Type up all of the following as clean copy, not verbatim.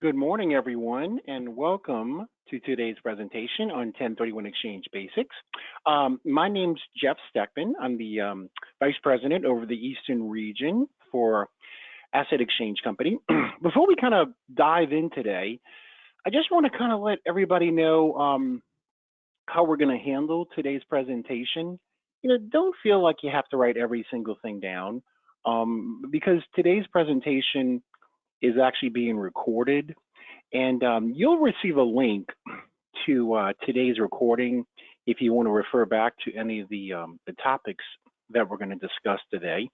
Good morning, everyone, and welcome to today's presentation on 1031 Exchange Basics. My name's Jeff Stechmann. I'm the Vice President over the Eastern region for Asset Exchange Company. Before we kind of dive in today, I just want to kind of let everybody know how we're going to handle today's presentation. Don't feel like you have to write every single thing down because today's presentation is actually being recorded, and you'll receive a link to today's recording if you want to refer back to any of the topics that we're going to discuss today.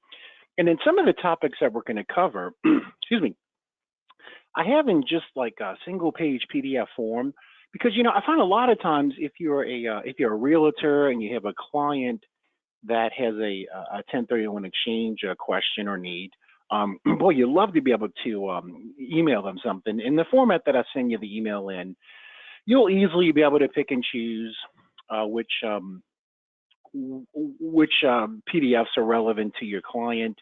And then some of the topics that we're going to cover, excuse me, I have in just like a single page PDF form because I find a lot of times if you're a realtor and you have a client that has a 1031 exchange question or need, boy, you'd love to be able to email them something. In the format that I send you the email in, you'll easily be able to pick and choose which PDFs are relevant to your client.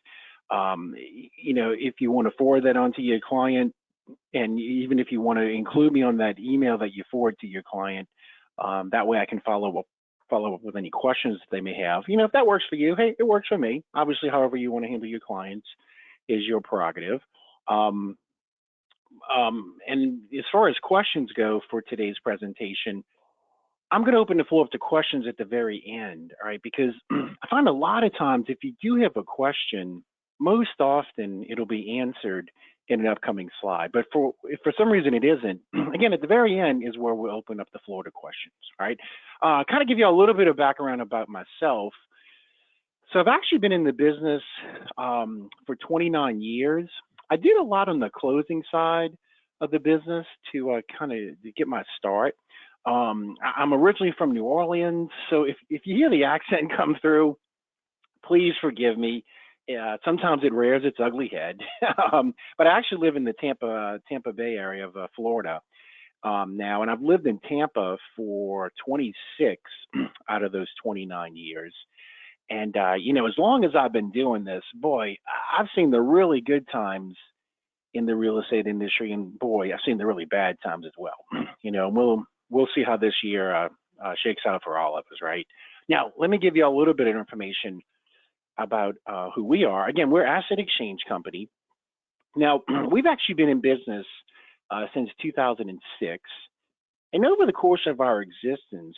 If you want to forward that on to your client, and even if you want to include me on that email that you forward to your client, that way I can follow up with any questions that they may have. If that works for you, hey, it works for me. Obviously, however you want to handle your clients is your prerogative. And as far as questions go for today's presentation, I'm going to open the floor up to questions at the very end, all right? Because I find a lot of times if you do have a question, most often it'll be answered in an upcoming slide. But if for some reason it isn't, again, at the very end is where we'll open up the floor to questions, all right? Kind of give you a little bit of background about myself. So I've actually been in the business for 29 years. I did a lot on the closing side of the business to kind of get my start. I'm originally from New Orleans, so if you hear the accent come through, please forgive me. Sometimes it rears its ugly head, but I actually live in the Tampa Bay area of Florida now, and I've lived in Tampa for 26 out of those 29 years. And, as long as I've been doing this, boy, I've seen the really good times in the real estate industry, and boy, I've seen the really bad times as well. We'll see how this year shakes out for all of us, right? Now, let me give you a little bit of information about who we are. Again, we're Asset Exchange Company. Now, we've actually been in business since 2006. And over the course of our existence,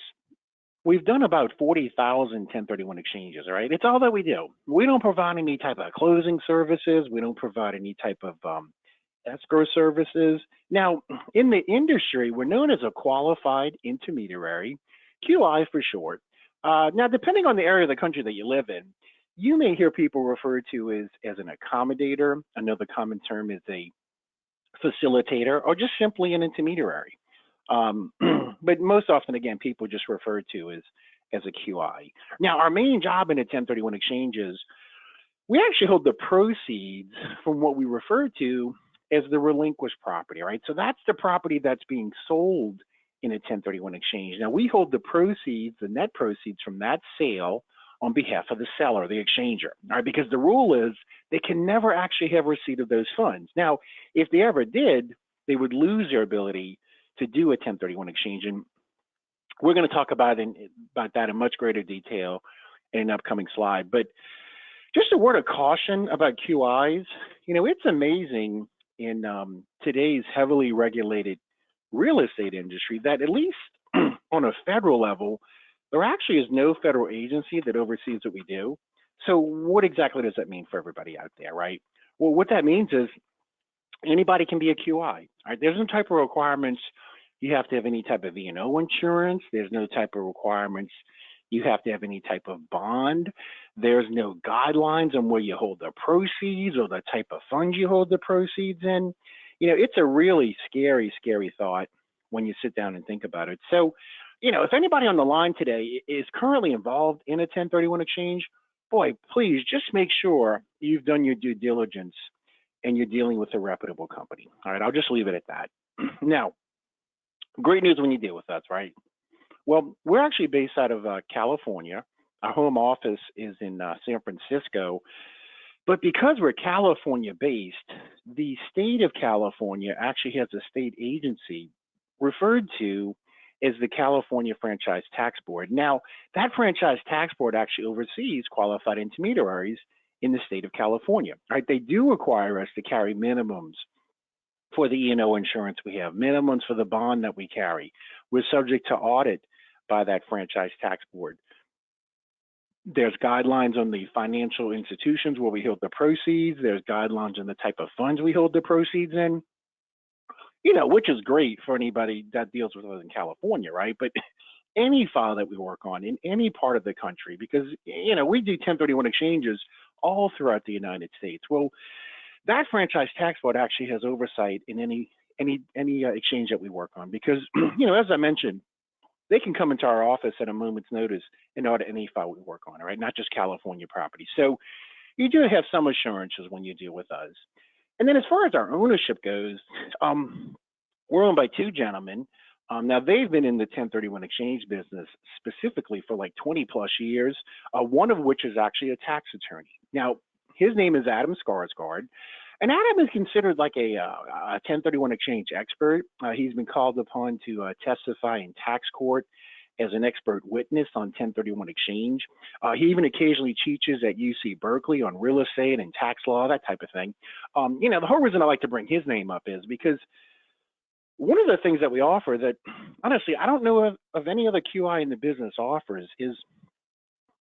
we've done about 40,000 1031 exchanges, all right? It's all that we do. We don't provide any type of closing services. We don't provide any type of escrow services. Now, in the industry, we're known as a qualified intermediary, QI for short. Now, depending on the area of the country that you live in, you may hear people refer to as an accommodator. Another common term is a facilitator, or just simply an intermediary. But most often, again, people just refer to as a QI. Now, our main job in a 1031 exchange is we actually hold the proceeds from what we refer to as the relinquished property, right? So that's the property that's being sold in a 1031 exchange. Now, we hold the proceeds, the net proceeds from that sale on behalf of the seller, the exchanger, all right? Because the rule is they can never actually have receipt of those funds. Now, if they ever did, they would lose their ability to do a 1031 exchange, and we're going to talk about that in much greater detail in an upcoming slide. But just a word of caution about QIs. It's amazing in today's heavily regulated real estate industry that at least on a federal level, there actually is no federal agency that oversees what we do. So what exactly does that mean for everybody out there, right? Well, what that means is anybody can be a QI. All right? There's no type of requirements. You have to have any type of E&O insurance. There's no type of requirements. You have to have any type of bond. There's no guidelines on where you hold the proceeds or the type of funds you hold the proceeds in. It's a really scary, scary thought when you sit down and think about it. So, if anybody on the line today is currently involved in a 1031 exchange, boy, please just make sure you've done your due diligence and you're dealing with a reputable company. All right, I'll just leave it at that. Now, great news when you deal with us, right? Well, we're actually based out of California. Our home office is in San Francisco. But because we're California based, the state of California actually has a state agency referred to as the California Franchise Tax Board. Now, that Franchise Tax Board actually oversees qualified intermediaries in the state of California. Right? They do require us to carry minimums for the E&O insurance we have, minimums for the bond that we carry. We're subject to audit by that Franchise Tax Board. There's guidelines on the financial institutions where we hold the proceeds. There's guidelines on the type of funds we hold the proceeds in, which is great for anybody that deals with us in California, right? But any file that we work on in any part of the country, because, we do 1031 exchanges all throughout the United States. Well, that Franchise Tax Board actually has oversight in any exchange that we work on because, as I mentioned, they can come into our office at a moment's notice and audit any file we work on, right? Not just California property. So you do have some assurances when you deal with us. And then as far as our ownership goes, we're owned by two gentlemen. Now they've been in the 1031 exchange business specifically for like 20 plus years, one of which is actually a tax attorney. Now, his name is Adam Skarsgård. And Adam is considered like a 1031 exchange expert. He's been called upon to testify in tax court as an expert witness on 1031 exchange. He even occasionally teaches at UC Berkeley on real estate and tax law, that type of thing. The whole reason I like to bring his name up is because one of the things that we offer that, honestly, I don't know of any other QI in the business offers is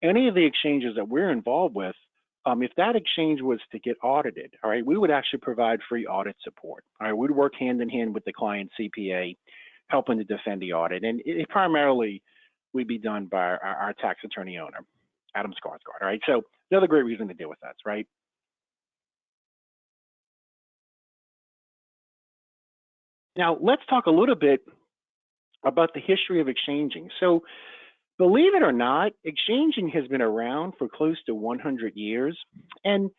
any of the exchanges that we're involved with. If that exchange was to get audited, all right, we would actually provide free audit support. All right, we'd work hand in hand with the client CPA, helping to defend the audit. And it primarily would be done by our tax attorney owner, Adam Skarsgård. All right, so another great reason to deal with us, right? Now, let's talk a little bit about the history of exchanging. So, believe it or not, exchanging has been around for close to 100 years. And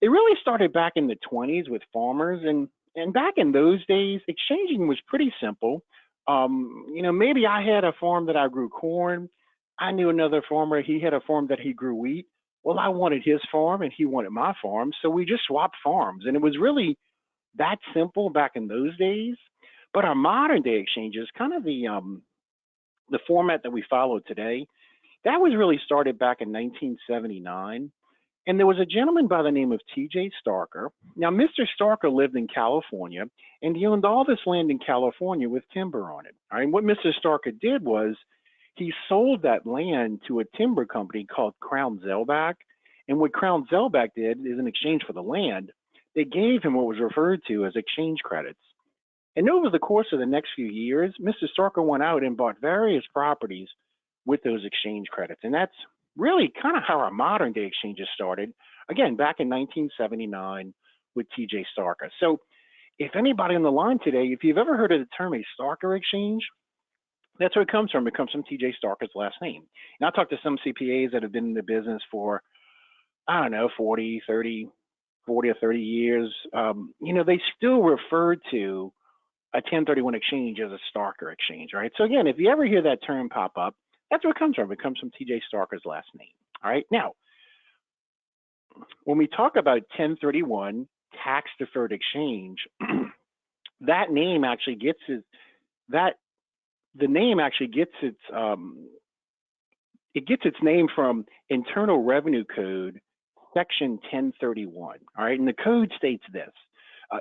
it really started back in the 20s with farmers. And back in those days, exchanging was pretty simple. Maybe I had a farm that I grew corn. I knew another farmer, he had a farm that he grew wheat. Well, I wanted his farm and he wanted my farm. So we just swapped farms. And it was really that simple back in those days. But our modern day exchanges, kind of the format that we follow today, that was really started back in 1979. And there was a gentleman by the name of T.J. Starker. Now, Mr. Starker lived in California, and he owned all this land in California with timber on it. All right, and what Mr. Starker did was he sold that land to a timber company called Crown Zellback. And what Crown Zellback did is, in exchange for the land, they gave him what was referred to as exchange credits. And over the course of the next few years, Mr. Starker went out and bought various properties with those exchange credits. And that's really kind of how our modern day exchanges started, again, back in 1979 with T.J. Starker. So if anybody on the line today, if you've ever heard of the term a Starker exchange, that's where it comes from. It comes from T.J. Starker's last name. And I talked to some CPAs that have been in the business for, 40 or 30 years. They still refer to a 1031 exchange as a Starker exchange, right? So again, if you ever hear that term pop up, that's where it comes from. It comes from T.J. Starker's last name, all right? Now, when we talk about 1031 tax-deferred exchange, that name actually gets its, it gets its name from Internal Revenue Code, Section 1031, all right? And the code states this: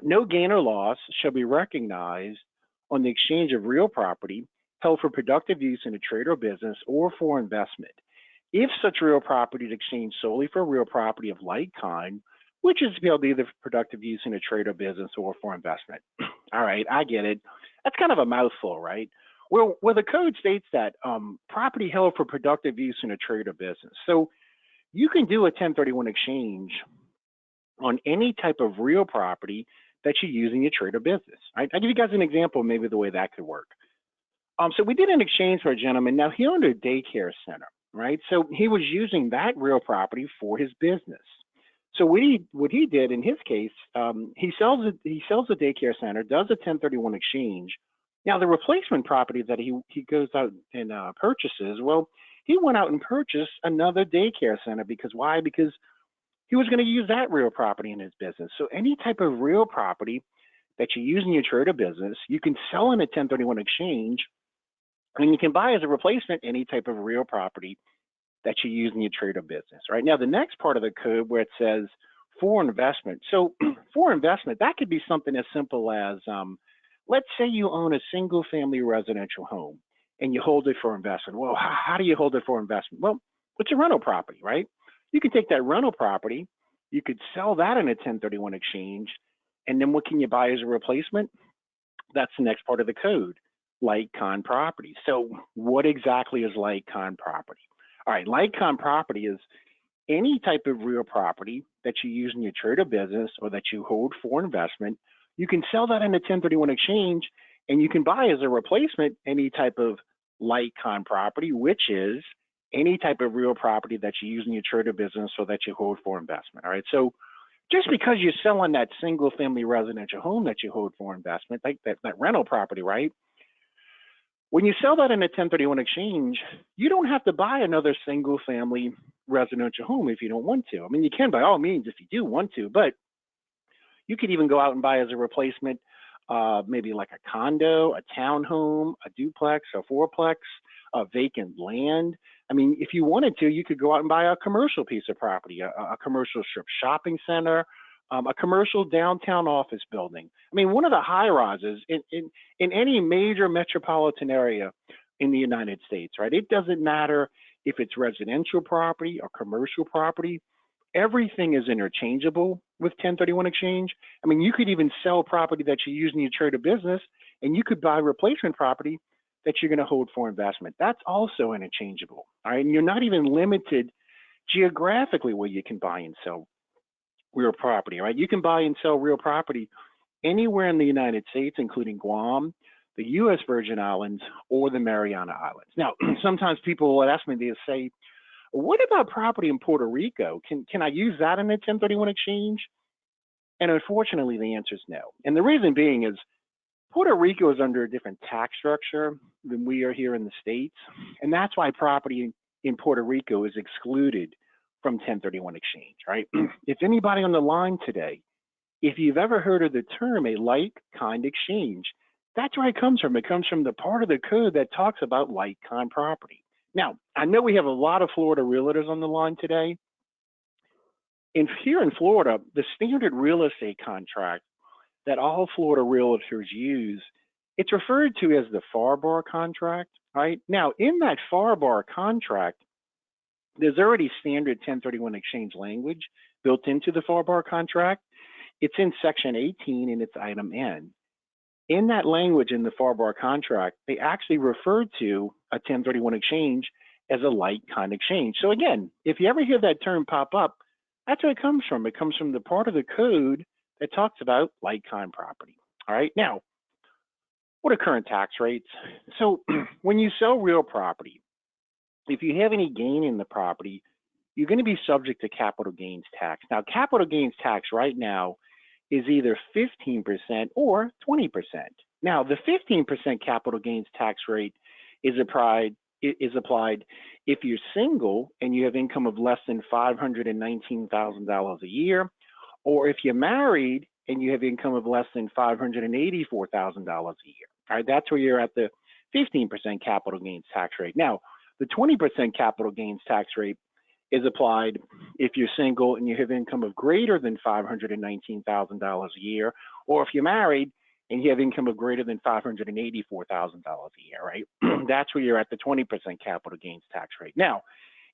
no gain or loss shall be recognized on the exchange of real property held for productive use in a trade or business or for investment, if such real property is exchanged solely for real property of like kind, which is held either for productive use in a trade or business or for investment. All right, I get it. That's kind of a mouthful, right? Well, the code states that property held for productive use in a trade or business. So you can do a 1031 exchange on any type of real property that you use in your trade or business. Right? I'll give you guys an example of maybe the way that could work. So we did an exchange for a gentleman. Now, he owned a daycare center, right? So he was using that real property for his business. So what he did in his case, he sells the daycare center, does a 1031 exchange. Now, the replacement property that he goes out and purchases, well, he went out and purchased another daycare center because why? Because he was going to use that real property in his business. So any type of real property that you use in your trade or business, you can sell in a 1031 exchange, and you can buy as a replacement any type of real property that you use in your trade or business. Right now, the next part of the code where it says for investment. So for investment, that could be something as simple as, let's say you own a single family residential home and you hold it for investment. Well, how do you hold it for investment? Well, it's a rental property, right? You can take that rental property, you could sell that in a 1031 exchange, and then what can you buy as a replacement? That's the next part of the code, like-kind property. So what exactly is like-kind property? All right, like-kind property is any type of real property that you use in your trade or business or that you hold for investment. You can sell that in a 1031 exchange, and you can buy as a replacement any type of like-kind property, which is any type of real property that you use in your trade or business or that you hold for investment. All right, so just because you're selling that single family residential home that you hold for investment, like that rental property, right? When you sell that in a 1031 exchange, you don't have to buy another single family residential home if you don't want to. I mean, you can by all means if you do want to, but you could even go out and buy as a replacement, maybe like a condo, a townhome, a duplex, a fourplex, a vacant land. I mean, if you wanted to, you could go out and buy a commercial piece of property, a commercial strip shopping center, a commercial downtown office building. I mean, one of the high rises in any major metropolitan area in the United States, right? It doesn't matter if it's residential property or commercial property. Everything is interchangeable with 1031 exchange. I mean, you could even sell property that you use in your trade or business, and you could buy replacement property that you're going to hold for investment. That's also interchangeable. All right, and you're not even limited geographically where you can buy and sell real property. Right, you can buy and sell real property anywhere in the United States, including Guam, the U.S. Virgin Islands, or the Mariana Islands. Now, sometimes people will ask me, they say, what about property in Puerto Rico? Can I use that in a 1031 exchange? And unfortunately, the answer is no. And the reason being is Puerto Rico is under a different tax structure than we are here in the States. And that's why property in Puerto Rico is excluded from 1031 exchange, right? If anybody on the line today, if you've ever heard of the term a like-kind exchange, that's where it comes from. It comes from the part of the code that talks about like-kind property. Now, I know we have a lot of Florida realtors on the line today. Here in Florida, the standard real estate contract that all Florida realtors use, it's referred to as the FAR contract, right? Now, in that FAR contract, there's already standard 1031 exchange language built into the FAR contract. It's in section 18 and it's item N. In that language in the FAR contract, they actually refer to a 1031 exchange as a like-kind exchange. So again, if you ever hear that term pop up, that's where it comes from. It comes from the part of the code that talks about like-kind property. All right, now, what are current tax rates? So when you sell real property, if you have any gain in the property, you're going to be subject to capital gains tax. Now, capital gains tax right now is either 15% or 20%. Now, the 15% capital gains tax rate is applied if you're single and you have income of less than $519,000 a year, or if you're married and you have income of less than $584,000 a year. All right, that's where you're at the 15% capital gains tax rate. Now, the 20% capital gains tax rate is applied if you're single and you have income of greater than $519,000 a year, or if you're married and you have income of greater than $584,000 a year, right? That's where you're at the 20% capital gains tax rate. Now,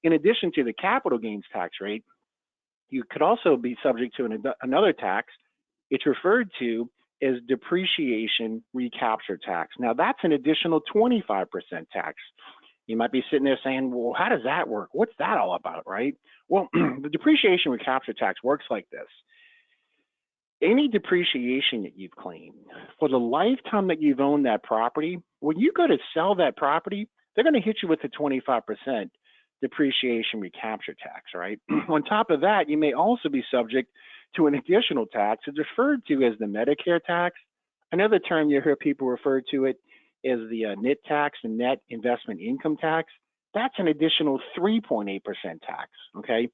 in addition to the capital gains tax rate, you could also be subject to another tax. It's referred to as depreciation recapture tax. Now, that's an additional 25% tax. You might be sitting there saying, well, how does that work? What's that all about, right? Well, the depreciation recapture tax works like this. Any depreciation that you've claimed for the lifetime that you've owned that property, when you go to sell that property, they're going to hit you with a 25% depreciation recapture tax, right? On top of that, you may also be subject to an additional tax. It's referred to as the Medicare tax. Another term you hear people refer to it is the NIT tax, the net investment income tax. That's an additional 3.8% tax, okay?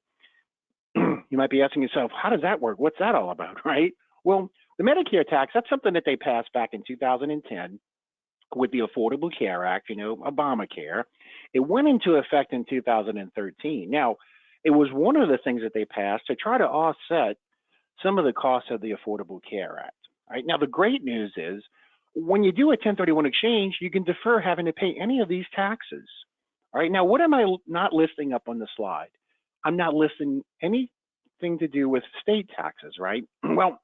You might be asking yourself, how does that work? What's that all about, right? Well, the Medicare tax, that's something that they passed back in 2010 with the Affordable Care Act, Obamacare. It went into effect in 2013. Now, it was one of the things that they passed to try to offset some of the costs of the Affordable Care Act. All right. Now, the great news is when you do a 1031 exchange, you can defer having to pay any of these taxes. All right. Now, what am I not listing up on the slide? I'm not listing anything to do with state taxes, right? Well,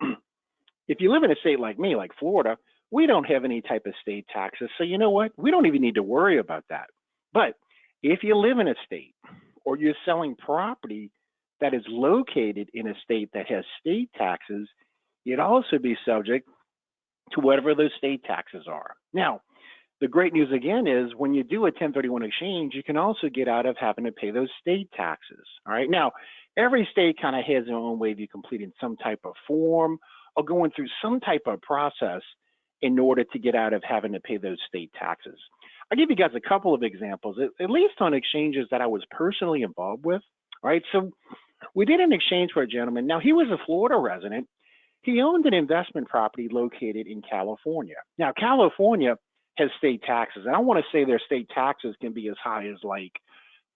if you live in a state like me, like Florida, we don't have any type of state taxes. So you know what? We don't even need to worry about that. But if you live in a state or you're selling property that is located in a state that has state taxes, you'd also be subject to whatever those state taxes are. Now, the great news again is when you do a 1031 exchange, you can also get out of having to pay those state taxes. All right. Now, every state kind of has their own way of you completing some type of form or going through some type of process in order to get out of having to pay those state taxes. I'll give you guys a couple of examples, at least on exchanges that I was personally involved with. All right. So we did an exchange for a gentleman. Now, he was a Florida resident. He owned an investment property located in California. Now, California has state taxes. And I want to say their state taxes can be as high as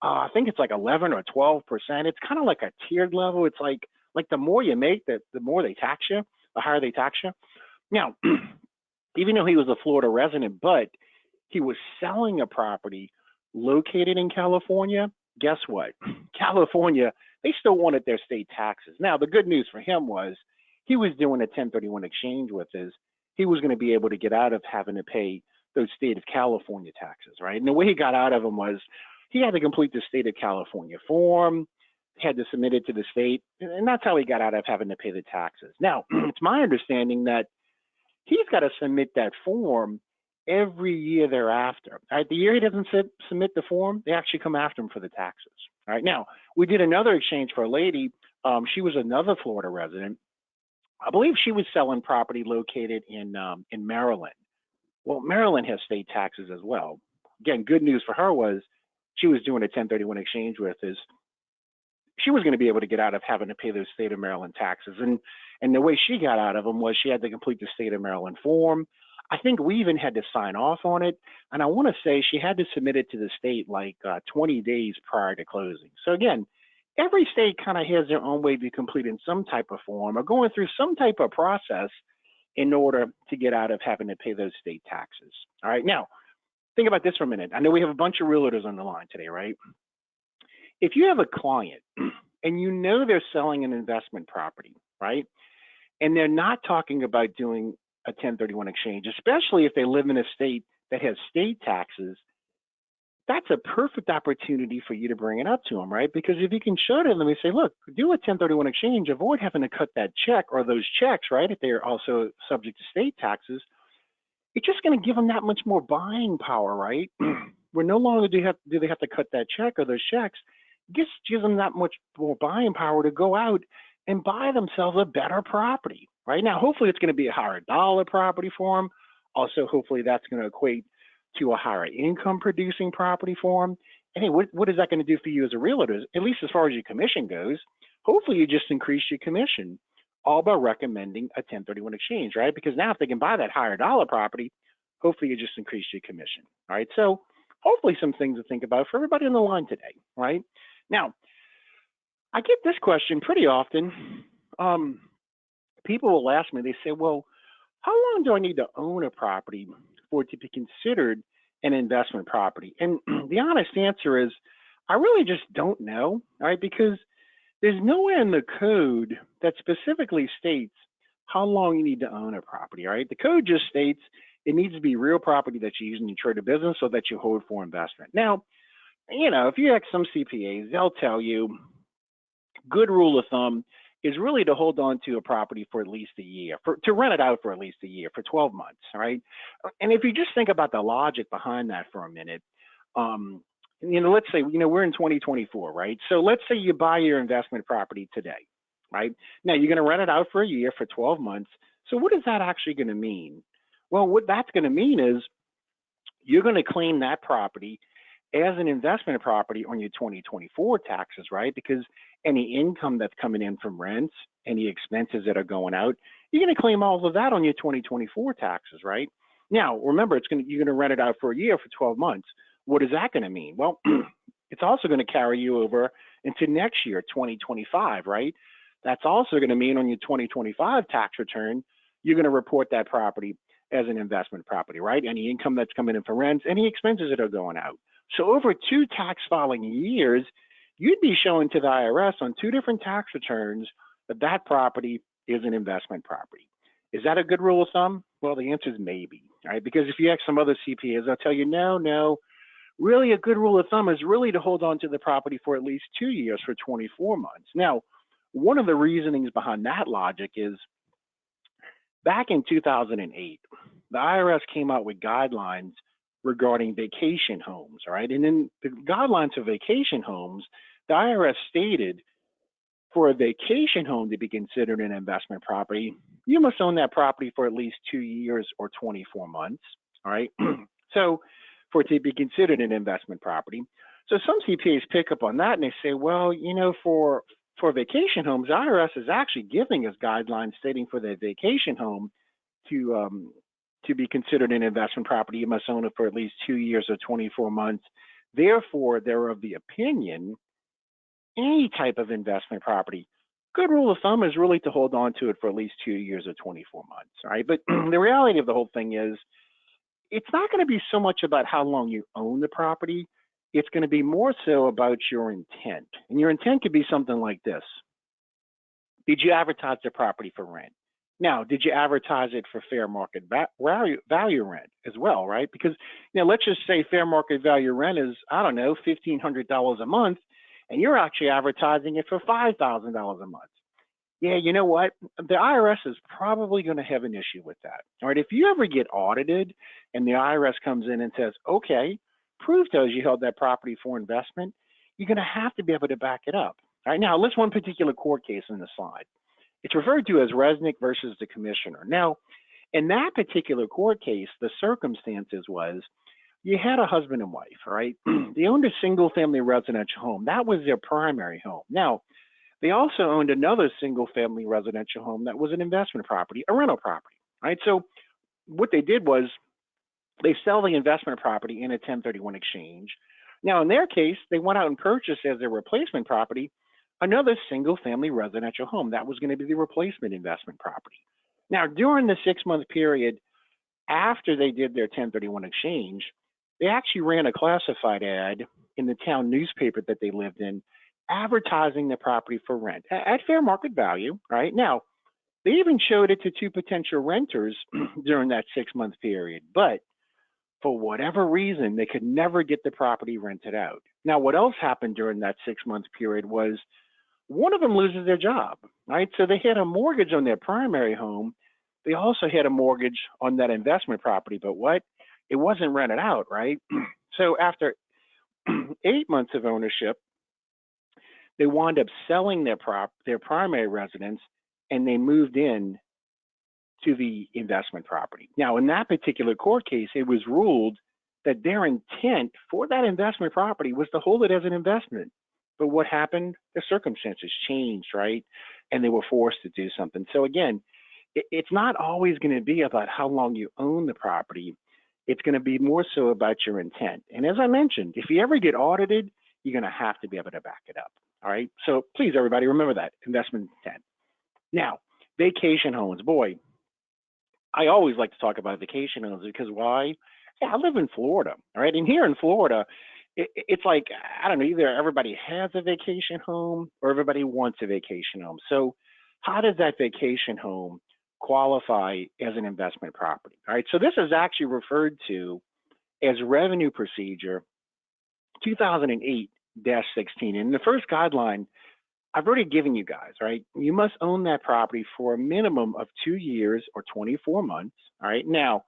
I think it's like 11 or 12%. It's kind of like a tiered level. It's like the more you make, the more they tax you, the higher they tax you. Now, even though he was a Florida resident, but he was selling a property located in California, guess what? California, they still wanted their state taxes. Now, the good news for him was he was doing a 1031 exchange with he was going to be able to get out of having to pay those state of California taxes, right? And the way he got out of them was he had to complete the state of California form, had to submit it to the state, and that's how he got out of having to pay the taxes. Now, it's my understanding that he's got to submit that form every year thereafter. All right, the year he doesn't submit the form, they actually come after him for the taxes. All right, now, we did another exchange for a lady. She was another Florida resident. I believe she was selling property located in Maryland. Well, Maryland has state taxes as well. Again, good news for her was she was doing a 1031 exchange with she was going to be able to get out of having to pay those state of Maryland taxes. And the way she got out of them was she had to complete the state of Maryland form. I think we even had to sign off on it. And I want to say she had to submit it to the state 20 days prior to closing. So again, every state kind of has their own way of completing some type of form or going through some type of process in order to get out of having to pay those state taxes. All right, now, think about this for a minute. I know we have a bunch of realtors on the line today, right? If you have a client and you know they're selling an investment property, right? And they're not talking about doing a 1031 exchange, especially if they live in a state that has state taxes, that's a perfect opportunity for you to bring it up to them, right? Because if you can show them, let me say, look, do a 1031 exchange, avoid having to cut that check or those checks, right? If they're also subject to state taxes, it's just going to give them that much more buying power, right? Where no longer do they have to cut that check or those checks. It just gives them that much more buying power to go out and buy themselves a better property, right? Now, hopefully it's going to be a higher dollar property for them. Also, hopefully that's going to equate to a higher income producing property for them. And hey, what is that going to do for you as a realtor? At least as far as your commission goes, hopefully you just increase your commission all by recommending a 1031 exchange, right? Because now if they can buy that higher dollar property, hopefully you just increase your commission, all right? So hopefully some things to think about for everybody on the line today, right? Now, I get this question pretty often. People will ask me, they say, well, how long do I need to own a property for it to be considered an investment property? And the honest answer is, I really just don't know, all right? Because there's nowhere in the code that specifically states how long you need to own a property, all right? The code just states it needs to be real property that you use in your trade or business or that you hold for investment. Now, if you ask some CPAs, they'll tell you, good rule of thumb is really to hold on to a property for at least a year, to rent it out for at least a year, for 12 months, all right? And if you just think about the logic behind that for a minute, let's say, we're in 2024, right? So let's say you buy your investment property today, right? Now you're going to rent it out for a year, for 12 months. So what is that actually going to mean? Well, what that's going to mean is you're going to claim that property as an investment property on your 2024 taxes, right? Because any income that's coming in from rents, any expenses that are going out, you're going to claim all of that on your 2024 taxes, right? Now, remember, you're going to rent it out for a year for 12 months. What is that going to mean? Well, it's also going to carry you over into next year, 2025, right? That's also going to mean on your 2025 tax return, you're going to report that property as an investment property, right? Any income that's coming in from rents, any expenses that are going out. So over 2 tax filing years, you'd be showing to the IRS on 2 different tax returns that that property is an investment property. Is that a good rule of thumb? Well, the answer is maybe, right? Because if you ask some other CPAs, they'll tell you, no, really a good rule of thumb is really to hold on to the property for at least 2 years for 24 months. Now, one of the reasonings behind that logic is back in 2008, the IRS came out with guidelines regarding vacation homes, right? And in the guidelines for vacation homes, the IRS stated for a vacation home to be considered an investment property, you must own that property for at least 2 years or 24 months, all right? So for it to be considered an investment property. So some CPAs pick up on that and they say, well, for vacation homes, the IRS is actually giving us guidelines stating for the vacation home to be considered an investment property, you must own it for at least 2 years or 24 months. Therefore, they're of the opinion any type of investment property, good rule of thumb is really to hold on to it for at least 2 years or 24 months, right? But the reality of the whole thing is it's not going to be so much about how long you own the property. It's going to be more so about your intent. And your intent could be something like this. Did you advertise the property for rent? Now, did you advertise it for fair market value rent as well, right? Because let's just say fair market value rent is, I don't know, $1,500 a month, and you're actually advertising it for $5,000 a month. Yeah, you know what? The IRS is probably going to have an issue with that. All right, if you ever get audited and the IRS comes in and says, okay, prove to us you held that property for investment, you're going to have to be able to back it up. All right, now let's one particular court case in the slide. It's referred to as Resnick versus the commissioner. Now, in that particular court case, the circumstances was you had a husband and wife, right? They owned a single-family residential home. That was their primary home. Now, they also owned another single-family residential home that was an investment property, a rental property, right? So what they did was they sell the investment property in a 1031 exchange. Now, in their case, they went out and purchased as their replacement property another single-family residential home. That was going to be the replacement investment property. Now, during the 6-month period after they did their 1031 exchange, they actually ran a classified ad in the town newspaper that they lived in, advertising the property for rent at fair market value, right? Now, they even showed it to 2 potential renters during that 6-month period, but for whatever reason, they could never get the property rented out. Now, what else happened during that 6-month period was one of them loses their job, right? So they had a mortgage on their primary home. They also had a mortgage on that investment property, but what? It wasn't rented out, right? So after 8 months of ownership, they wound up selling their primary residence, and they moved in to the investment property. Now, in that particular court case, it was ruled that their intent for that investment property was to hold it as an investment. But what happened? The circumstances changed, right? And they were forced to do something. So again, it's not always going to be about how long you own the property. It's going to be more so about your intent. And as I mentioned, if you ever get audited, you're going to have to be able to back it up. All right. So please, everybody, remember that investment intent. Now, vacation homes. Boy, I always like to talk about vacation homes because why? Yeah, I live in Florida. All right. And here in Florida, it's like, I don't know, either everybody has a vacation home or everybody wants a vacation home. So how does that vacation home qualify as an investment property? All right. So this is actually referred to as Revenue Procedure 2008-16. And the first guideline I've already given you guys, right? You must own that property for a minimum of 2 years or 24 months. All right. Now,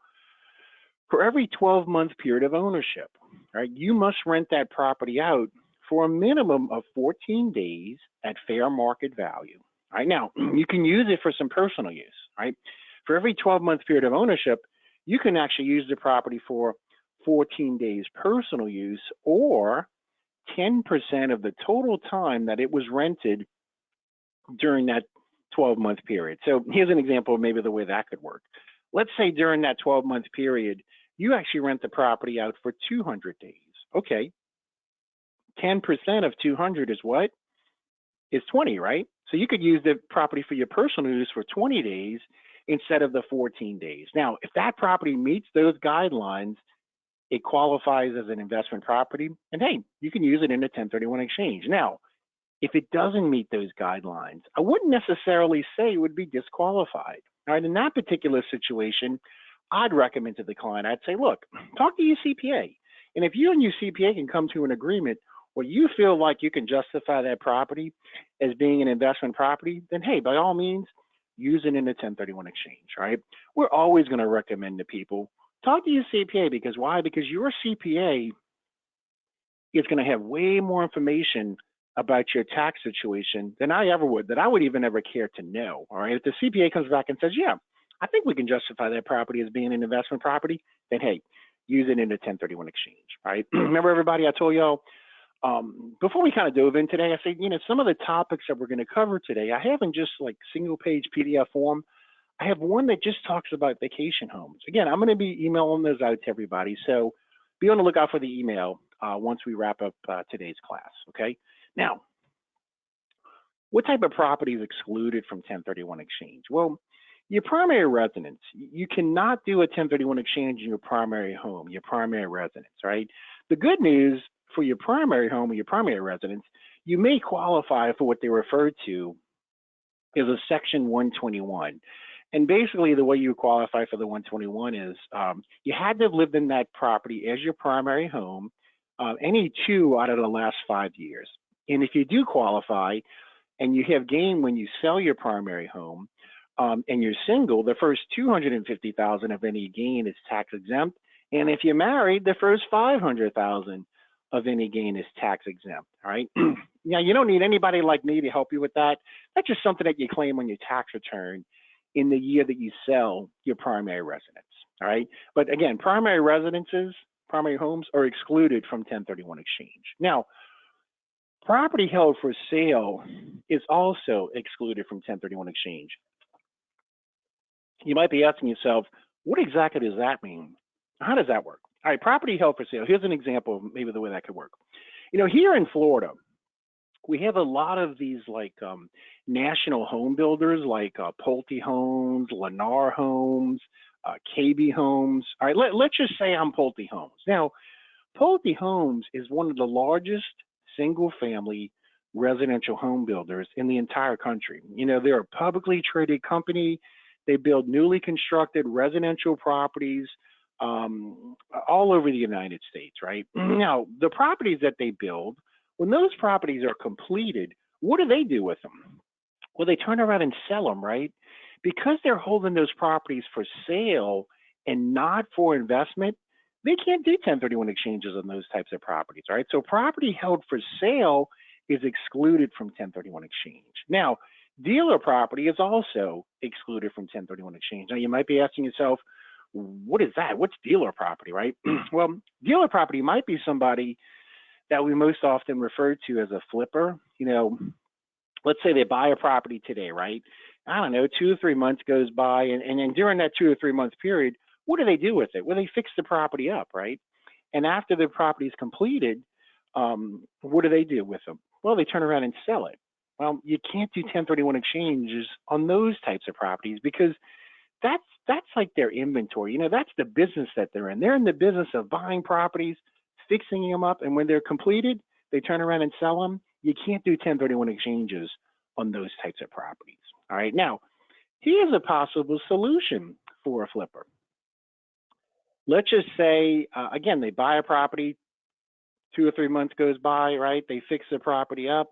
for every 12-month period of ownership, right, you must rent that property out for a minimum of 14 days at fair market value. All right. Now, you can use it for some personal use, right? For every 12-month period of ownership, you can actually use the property for 14 days personal use, or 10% of the total time that it was rented during that 12-month period. So here's an example of maybe the way that could work. Let's say during that 12-month period, you actually rent the property out for 200 days. Okay, 10% of 200 is what? Is 20, right? So you could use the property for your personal use for 20 days instead of the 14 days. Now, if that property meets those guidelines, it qualifies as an investment property, and hey, you can use it in a 1031 exchange. Now, if it doesn't meet those guidelines, I wouldn't necessarily say it would be disqualified. All right, in that particular situation, I'd recommend to the client, I'd say, look, talk to your CPA. And if you and your CPA can come to an agreement where you feel like you can justify that property as being an investment property, then hey, by all means, use it in a 1031 exchange, right? We're always going to recommend to people, talk to your CPA, because why? Because your CPA is going to have way more information about your tax situation than I ever would, that I would even ever care to know, all right? If the CPA comes back and says, yeah, I think we can justify that property as being an investment property, then hey, use it in a 1031 exchange, right? Remember everybody, I told y'all, before we kind of dove in today, I said, some of the topics that we're going to cover today, I have in just like single page PDF form. I have one that just talks about vacation homes. Again, I'm going to be emailing those out to everybody. So be on the lookout for the email once we wrap up today's class, okay? Now, what type of property is excluded from 1031 exchange? Well, your primary residence. You cannot do a 1031 exchange in your primary home, your primary residence, right? The good news for your primary home or your primary residence, you may qualify for what they refer to as a Section 121. And basically the way you qualify for the 121 is you had to have lived in that property as your primary home any 2 out of the last 5 years. And if you do qualify and you have gain when you sell your primary home and you're single, the first $250,000 of any gain is tax exempt. And if you're married, the first $500,000 of any gain is tax exempt, all right? Now, you don't need anybody like me to help you with that. That's just something that you claim on your tax return in the year that you sell your primary residence, all right? But again, primary residences, primary homes are excluded from 1031 exchange. Now, property held for sale is also excluded from 1031 exchange. You might be asking yourself, what exactly does that mean? How does that work? All right, property held for sale. Here's an example of maybe the way that could work. Here in Florida, we have a lot of these like national home builders like Pulte Homes, Lennar Homes, KB Homes. All right, let's just say I'm Pulte Homes. Now, Pulte Homes is one of the largest single-family residential home builders in the entire country. They're a publicly traded company. They build newly constructed residential properties all over the United States, right? Now, the properties that they build, when those properties are completed, what do they do with them? Well, they turn around and sell them, right? Because they're holding those properties for sale and not for investment, they can't do 1031 exchanges on those types of properties, right? So property held for sale is excluded from 1031 exchange. Now, dealer property is also excluded from 1031 exchange. Now, you might be asking yourself, what is that? What's dealer property, right? Well, dealer property might be somebody that we most often refer to as a flipper. Let's say they buy a property today, right? I don't know, 2 or 3 months goes by, and then during that 2 or 3 month period, what do they do with it? Well, they fix the property up, right? And after the property is completed, what do they do with them? Well, they turn around and sell it. Well, you can't do 1031 exchanges on those types of properties because that's like their inventory. That's the business that they're in. They're in the business of buying properties, fixing them up, and when they're completed, they turn around and sell them. You can't do 1031 exchanges on those types of properties. All right. Now, here's a possible solution for a flipper. Let's just say, again, they buy a property, 2 or 3 months goes by, right? They fix the property up.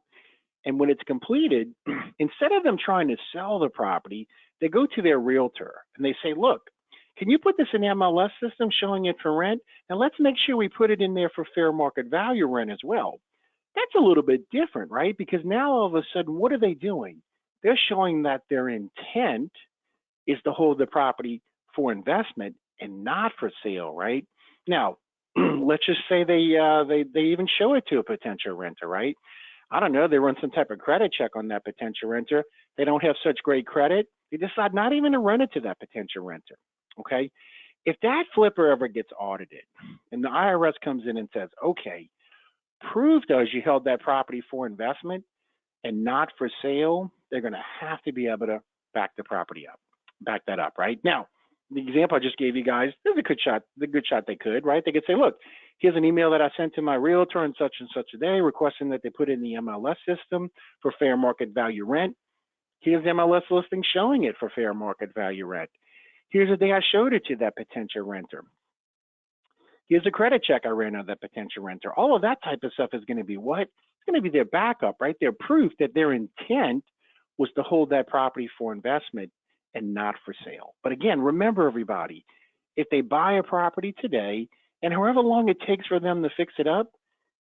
And when it's completed, instead of them trying to sell the property, they go to their realtor and they say, look, can you put this in the MLS system showing it for rent? And let's make sure we put it in there for fair market value rent as well. That's a little bit different, right? Because now all of a sudden, what are they doing? They're showing that their intent is to hold the property for investment and not for sale, right? Now, let's just say they even show it to a potential renter, right? I don't know, they run some type of credit check on that potential renter. They don't have such great credit. They decide not even to run it to that potential renter. Okay. If that flipper ever gets audited and the IRS comes in and says, okay, prove to us you held that property for investment and not for sale, they're going to have to be able to back the property up, back that up, right? Now, the example I just gave you guys, there's a good shot, they could, right? They could say, look, here's an email that I sent to my realtor on such and such a day requesting that they put in the MLS system for fair market value rent. Here's the MLS listing showing it for fair market value rent. Here's the day I showed it to that potential renter. Here's a credit check I ran on that potential renter. All of that type of stuff is going to be what? It's going to be their backup, right? Their proof that their intent was to hold that property for investment and not for sale. But again, remember everybody, if they buy a property today and however long it takes for them to fix it up,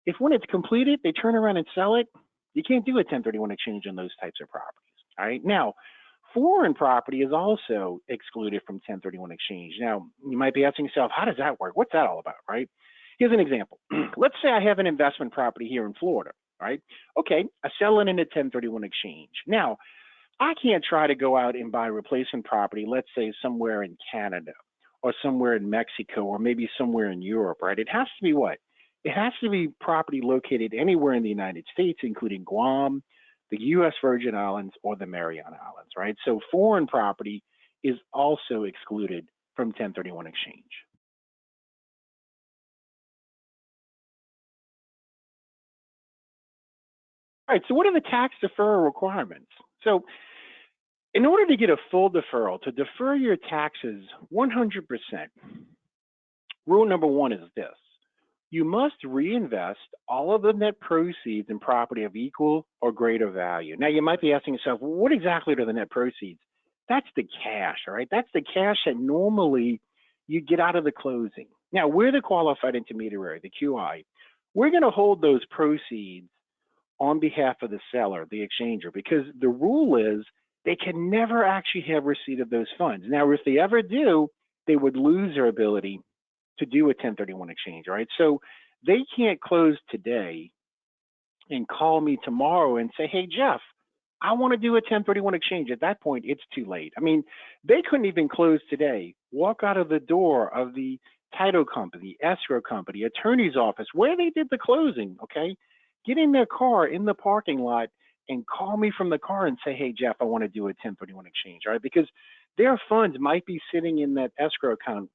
if when it's completed, they turn around and sell it, you can't do a 1031 exchange on those types of properties. All right. Now, foreign property is also excluded from 1031 exchange. Now, you might be asking yourself, how does that work? What's that all about, right? Here's an example. Let's say I have an investment property here in Florida, right? Okay, I sell it in a 1031 exchange. Now, I can't try to go out and buy replacement property, let's say somewhere in Canada or somewhere in Mexico or maybe somewhere in Europe, right? It has to be what? It has to be property located anywhere in the United States, including Guam, the U.S. Virgin Islands, or the Mariana Islands, right? So foreign property is also excluded from 1031 exchange. All right, so what are the tax deferral requirements? So in order to get a full deferral, to defer your taxes 100%, rule number one is this. You must reinvest all of the net proceeds in property of equal or greater value. Now, you might be asking yourself, well, what exactly are the net proceeds? That's the cash, all right? That's the cash that normally you get out of the closing. Now, we're the qualified intermediary, the QI. We're going to hold those proceeds on behalf of the seller, the exchanger, because the rule is they can never actually have receipt of those funds. Now, if they ever do, they would lose their ability to do a 1031 exchange, right? So they can't close today and call me tomorrow and say, hey, Jeff, I want to do a 1031 exchange. At that point, it's too late. I mean, they couldn't even close today, walk out of the door of the title company, escrow company, attorney's office, where they did the closing, okay? Get in their car in the parking lot and call me from the car and say, hey, Jeff, I want to do a 1031 exchange, right? Because their funds might be sitting in that escrow account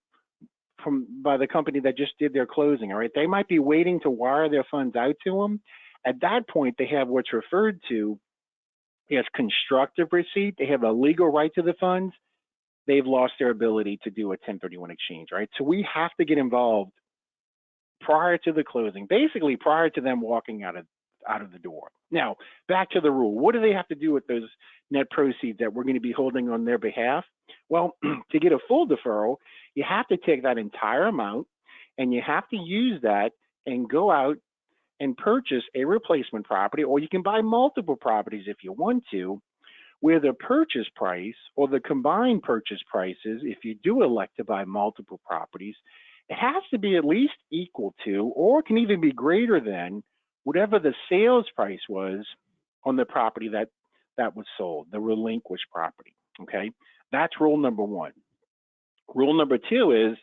by the company that just did their closing, all right? They might be waiting to wire their funds out to them. At that point, they have what's referred to as constructive receipt. They have a legal right to the funds. They've lost their ability to do a 1031 exchange, right? So we have to get involved prior to the closing, basically prior to them walking out of the door. Now, back to the rule. What do they have to do with those net proceeds that we're going to be holding on their behalf? Well, to get a full deferral, you have to take that entire amount and you have to use that and go out and purchase a replacement property, or you can buy multiple properties if you want to, where the purchase price or the combined purchase prices, if you do elect to buy multiple properties, it has to be at least equal to, or can even be greater than, whatever the sales price was on the property that was sold, the relinquished property, okay? That's rule number one. Rule number two is,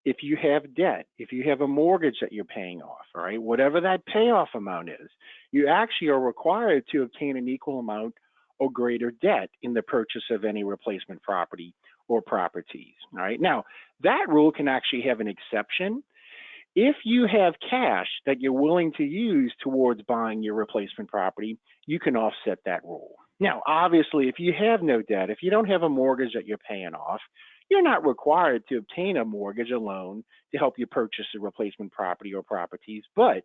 if you have debt, if you have a mortgage that you're paying off, all right, whatever that payoff amount is, you actually are required to obtain an equal amount or greater debt in the purchase of any replacement property or properties, all right? Now, that rule can actually have an exception. If you have cash that you're willing to use towards buying your replacement property, you can offset that rule. Now, obviously, if you have no debt, if you don't have a mortgage that you're paying off, you're not required to obtain a mortgage or loan to help you purchase a replacement property or properties, but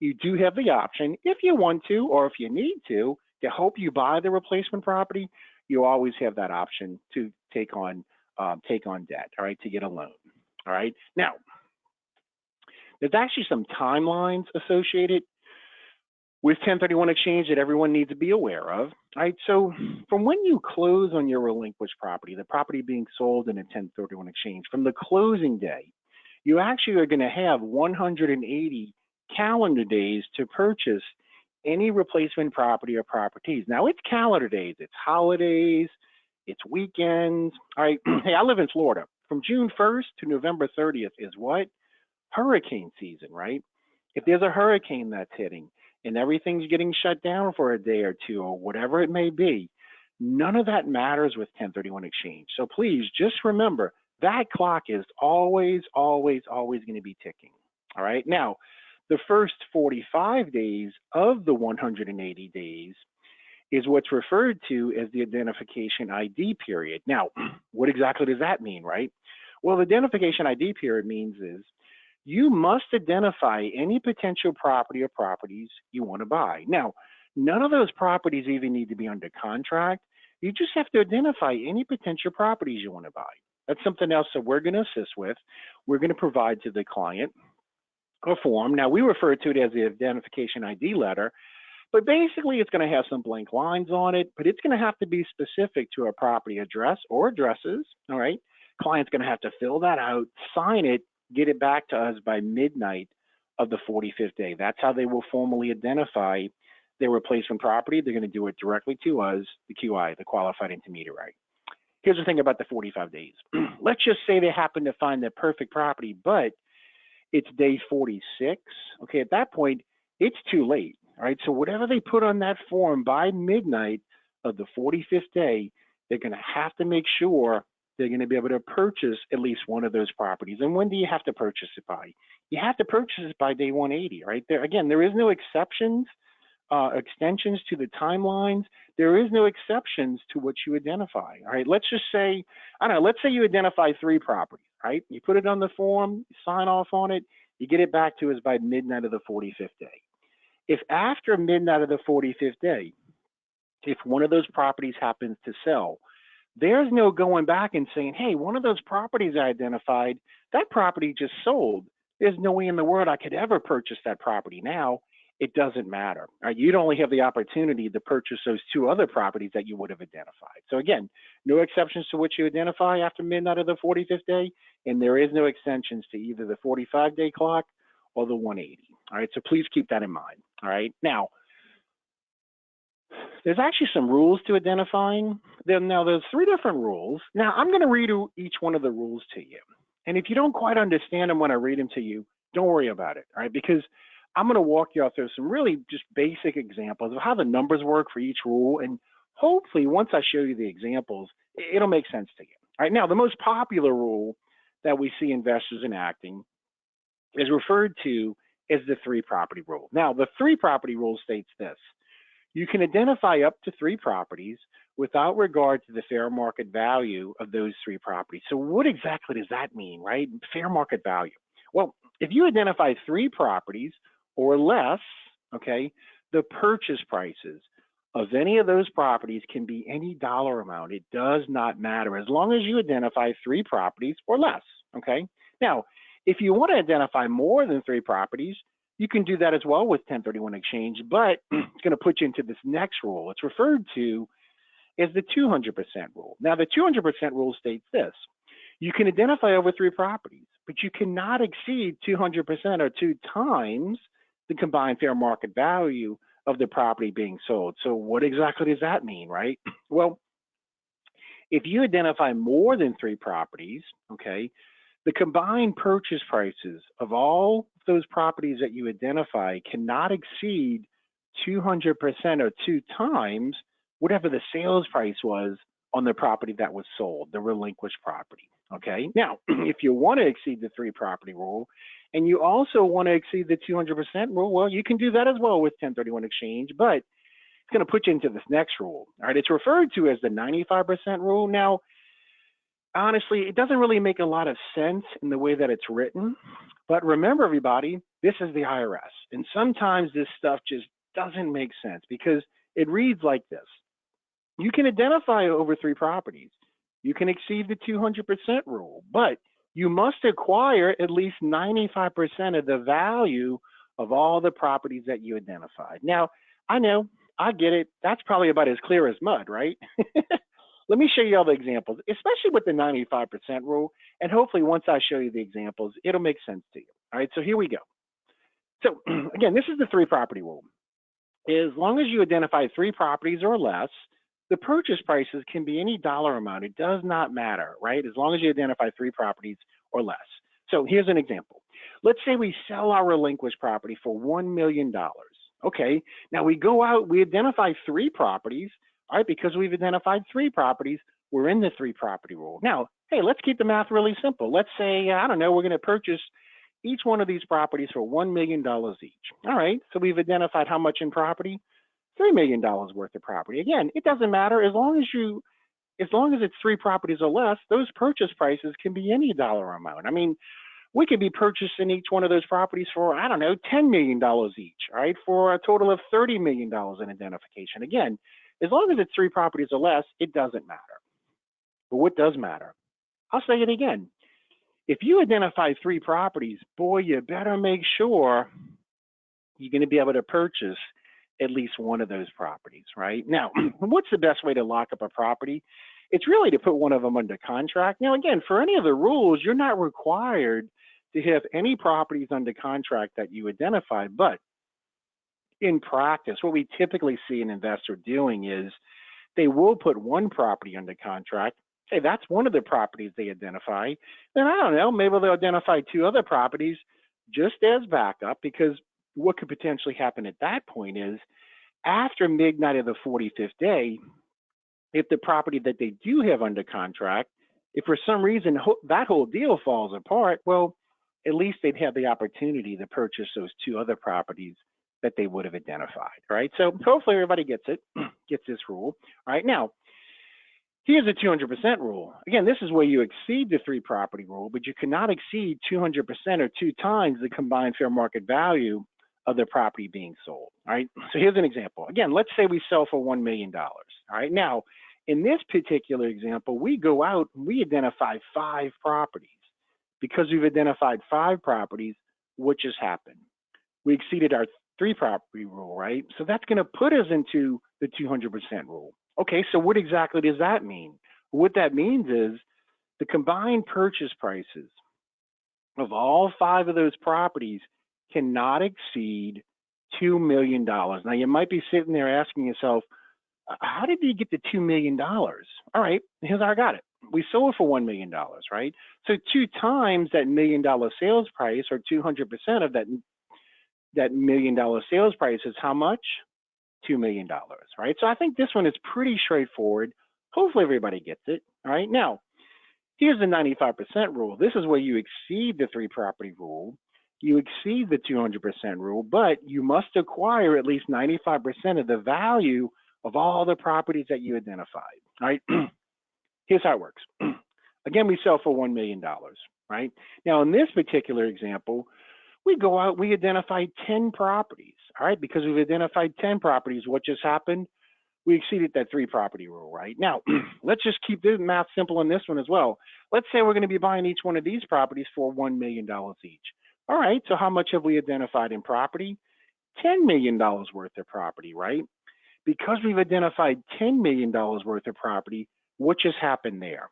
you do have the option, if you want to or if you need to help you buy the replacement property. You always have that option to take on debt, all right, to get a loan, all right? Now, there's actually some timelines associated with 1031 exchange that everyone needs to be aware of, right? So from when you close on your relinquished property, the property being sold in a 1031 exchange, from the closing day, you actually are going to have 180 calendar days to purchase any replacement property or properties. Now, it's calendar days, it's holidays, it's weekends. All right. Hey, I live in Florida. From June 1st to November 30th is what? Hurricane season, right? If there's a hurricane that's hitting and everything's getting shut down for a day or two or whatever it may be, none of that matters with 1031 exchange. So please just remember that clock is always, always, always going to be ticking. All right. Now, the first 45 days of the 180 days is what's referred to as the identification ID period. Now, what exactly does that mean, right? Well, the identification ID period means is you must identify any potential property or properties you want to buy. Now, none of those properties even need to be under contract. You just have to identify any potential properties you want to buy. That's something else that we're going to assist with. We're going to provide to the client a form. Now, we refer to it as the identification ID letter, but basically it's going to have some blank lines on it, but it's going to have to be specific to a property address or addresses, all right? Client's going to have to fill that out, sign it, get it back to us by midnight of the 45th day. That's how they will formally identify their replacement property. They're going to do it directly to us, the QI, the qualified intermediary. Here's the thing about the 45 days. Let's just say they happen to find the perfect property, but it's day 46. Okay, at that point, it's too late. All right, so whatever they put on that form by midnight of the 45th day, they're going to have to make sure they're going to be able to purchase at least one of those properties. And when do you have to purchase it by? You have to purchase it by day 180, right? There again, there is no exceptions, extensions to the timelines. There is no exceptions to what you identify. All right, let's just say, I don't know, let's say you identify 3 properties, right? You put it on the form, you sign off on it, you get it back to us by midnight of the 45th day. If after midnight of the 45th day, if one of those properties happens to sell, there's no going back and saying, hey, one of those properties I identified, that property just sold. There's no way in the world I could ever purchase that property now. It doesn't matter. Right? You'd only have the opportunity to purchase those 2 other properties that you would have identified. So again, no exceptions to what you identify after midnight of the 45th day, and there is no extensions to either the 45-day clock or the 180. All right, so please keep that in mind. All right, now, there's actually some rules to identifying. Now, there's 3 different rules. Now, I'm going to read each one of the rules to you. And if you don't quite understand them when I read them to you, don't worry about it, all right? Because I'm going to walk you through some really just basic examples of how the numbers work for each rule. And hopefully, once I show you the examples, it'll make sense to you. All right, now, the most popular rule that we see investors enacting is referred to as the 3 property rule. Now, the 3 property rule states this. You can identify up to 3 properties without regard to the fair market value of those 3 properties. So what exactly does that mean, right? Fair market value. Well, if you identify 3 properties or less, okay, the purchase prices of any of those properties can be any dollar amount. It does not matter as long as you identify 3 properties or less, okay? Now, if you want to identify more than 3 properties, you can do that as well with 1031 exchange, but it's going to put you into this next rule. It's referred to as the 200% rule. Now, the 200% rule states this. You can identify over 3 properties, but you cannot exceed 200% or 2 times the combined fair market value of the property being sold. So what exactly does that mean, right? Well, if you identify more than 3 properties, okay, the combined purchase prices of all those properties that you identify cannot exceed 200% or 2 times whatever the sales price was on the property that was sold, the relinquished property, okay? Now, if you want to exceed the 3 property rule, and you also want to exceed the 200% rule, well, you can do that as well with 1031 exchange, but it's going to put you into this next rule, all right? It's referred to as the 95% rule. Now, honestly, it doesn't really make a lot of sense in the way that it's written, but remember, everybody, this is the IRS, and sometimes this stuff just doesn't make sense because it reads like this. You can identify over 3 properties. You can exceed the 200% rule, but you must acquire at least 95% of the value of all the properties that you identified. Now, I know, I get it. That's probably about as clear as mud, right? let me show you all the examples, especially with the 95% rule. And hopefully once I show you the examples, it'll make sense to you. All right, so here we go. So again, this is the three property rule. As long as you identify three properties or less, the purchase prices can be any dollar amount. It does not matter, right? As long as you identify three properties or less. So here's an example. Let's say we sell our relinquished property for $1 million. Okay, now we go out, we identify three properties, all right, because we've identified three properties, we're in the three property rule. Now, hey, let's keep the math really simple. Let's say, I don't know, we're going to purchase each one of these properties for $1 million each. All right, so we've identified how much in property? $3 million worth of property. Again, it doesn't matter as long as it's three properties or less, those purchase prices can be any dollar amount. I mean, we could be purchasing each one of those properties for, I don't know, $10 million each, all right, for a total of $30 million in identification. Again, as long as it's three properties or less, it doesn't matter. But what does matter? I'll say it again. If you identify three properties, boy, you better make sure you're going to be able to purchase at least one of those properties, right? Now, what's the best way to lock up a property? It's really to put one of them under contract. Now, again, for any of the rules, you're not required to have any properties under contract that you identify, but in practice, what we typically see an investor doing is they will put one property under contract. Hey, that's one of the properties they identify. Then I don't know, maybe they'll identify two other properties just as backup, because what could potentially happen at that point is after midnight of the 45th day, if the property that they do have under contract, if for some reason that whole deal falls apart, well, at least they'd have the opportunity to purchase those two other properties that they would have identified, right? So hopefully everybody gets it, gets this rule. All right, now, here's a 200% rule. Again, this is where you exceed the three property rule, but you cannot exceed 200% or two times the combined fair market value of the property being sold. All right, so here's an example. Again, let's say we sell for $1 million. All right, now, in this particular example, we go out and we identify five properties. Because we've identified five properties, what just happened? We exceeded our three property rule, right? So that's going to put us into the 200% rule. Okay, so what exactly does that mean? What that means is the combined purchase prices of all five of those properties cannot exceed $2 million. Now, you might be sitting there asking yourself, how did you get the $2 million? All right, here's how I got it. We sold it for $1 million, right? So two times that $1 million sales price, or 200% of that $1 million sales price, is how much? $2 million, right? So I think this one is pretty straightforward. Hopefully everybody gets it, all right? Now, here's the 95% rule. This is where you exceed the three property rule. You exceed the 200% rule, but you must acquire at least 95% of the value of all the properties that you identified, all right? Here's how it works. Again, we sell for $1 million, right? Now, in this particular example, we go out, we identify 10 properties, all right? Because we've identified 10 properties, what just happened? We exceeded that three property rule, right? Now, let's just keep the math simple in this one as well. Let's say we're going to be buying each one of these properties for $1 million each. All right, so how much have we identified in property? $10 million worth of property, right? Because we've identified $10 million worth of property, what just happened there?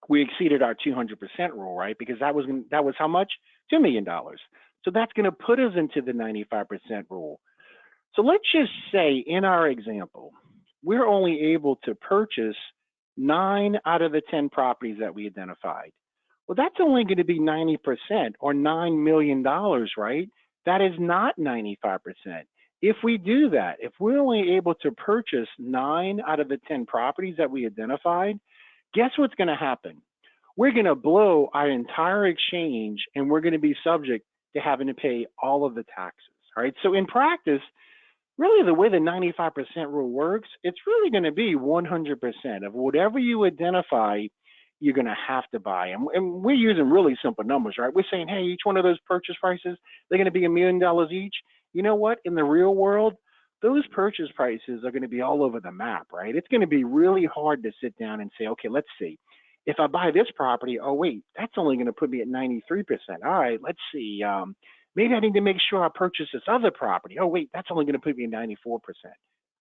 We exceeded our 200% rule, right? Because that was how much? $2 million. So that's going to put us into the 95% rule. So let's just say in our example, we're only able to purchase 9 out of the 10 properties that we identified. Well, that's only going to be 90%, or $9 million, right? That is not 95%. If we do that, if we're only able to purchase 9 out of the 10 properties that we identified, guess what's going to happen? We're going to blow our entire exchange, and we're going to be subject to having to pay all of the taxes, all right? So in practice, really the way the 95% rule works, it's really going to be 100% of whatever you identify, you're going to have to buy. And we're using really simple numbers, right? We're saying, hey, each one of those purchase prices, they're going to be $1 million each. You know what? In the real world, those purchase prices are going to be all over the map, right? It's going to be really hard to sit down and say, okay, let's see. If I buy this property, oh, wait, that's only going to put me at 93%. All right, let's see. Maybe I need to make sure I purchase this other property. Oh, wait, that's only going to put me at 94%.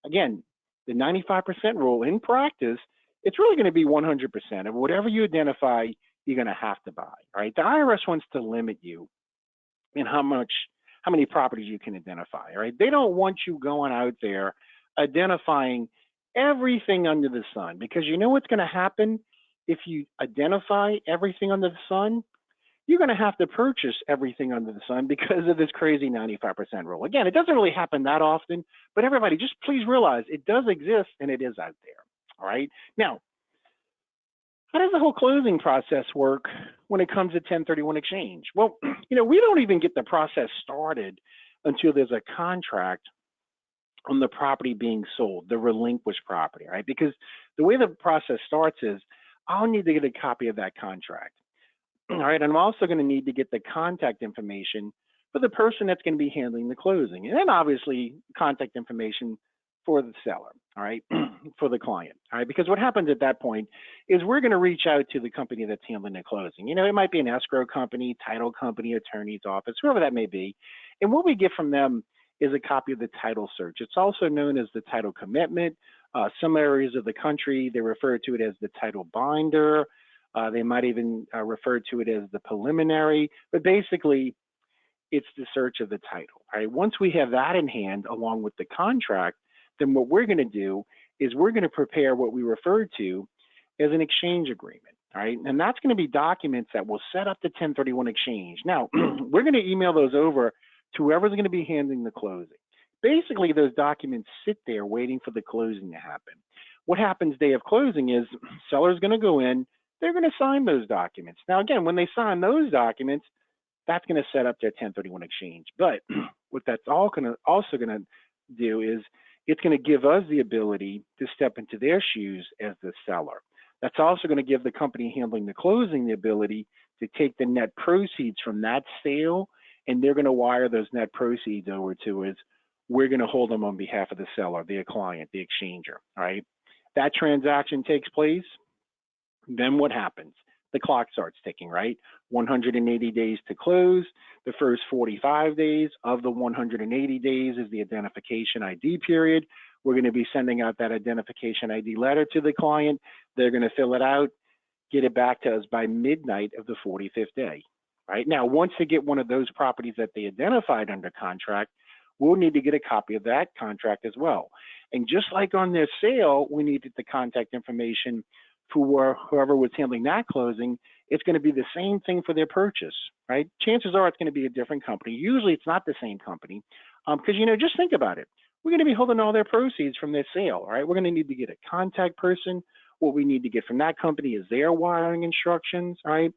Again, the 95% rule in practice it's really going to be 100% of whatever you identify, you're going to have to buy, right? The IRS wants to limit you in how many properties you can identify, right? They don't want you going out there identifying everything under the sun, because you know what's going to happen if you identify everything under the sun? You're going to have to purchase everything under the sun because of this crazy 95% rule. Again, it doesn't really happen that often, but everybody just please realize it does exist and it is out there. All right. Now, how does the whole closing process work when it comes to 1031 exchange? Well, we don't even get the process started until there's a contract on the property being sold, the relinquished property, right? Because the way the process starts is I'll need to get a copy of that contract. All right, and I'm also going to need to get the contact information for the person that's going to be handling the closing, and then obviously contact information for the seller, all right, for the client, all right, because what happens at that point is we're going to reach out to the company that's handling the closing. It might be an escrow company, title company, attorney's office, whoever that may be, and what we get from them is a copy of the title search. It's also known as the title commitment. Some areas of the country, they refer to it as the title binder. They might even refer to it as the preliminary, but basically it's the search of the title. All right. Once we have that in hand along with the contract, then what we're going to do is we're going to prepare what we refer to as an exchange agreement. All right. And that's going to be documents that will set up the 1031 exchange. Now, we're going to email those over to whoever's going to be handling the closing. Basically, those documents sit there waiting for the closing to happen. What happens day of closing is seller's going to go in, they're going to sign those documents. Now, again, when they sign those documents, that's going to set up their 1031 exchange. But what that's also going to do is it's going to give us the ability to step into their shoes as the seller. That's also going to give the company handling the closing the ability to take the net proceeds from that sale, and they're going to wire those net proceeds over to us. We're going to hold them on behalf of the seller, the client, the exchanger, all right? That transaction takes place. Then what happens? The clock starts ticking, right? 180 days to close. The first 45 days of the 180 days is the identification ID period. We're going to be sending out that identification ID letter to the client. They're going to fill it out, get it back to us by midnight of the 45th day, right? Now, once they get one of those properties that they identified under contract, we'll need to get a copy of that contract as well. And just like on their sale, we needed the contact information for whoever was handling that closing. It's going to be the same thing for their purchase, right? Chances are it's going to be a different company. Usually it's not the same company because, just think about it. We're going to be holding all their proceeds from their sale, right? We're going to need to get a contact person. What we need to get from that company is their wiring instructions, all right?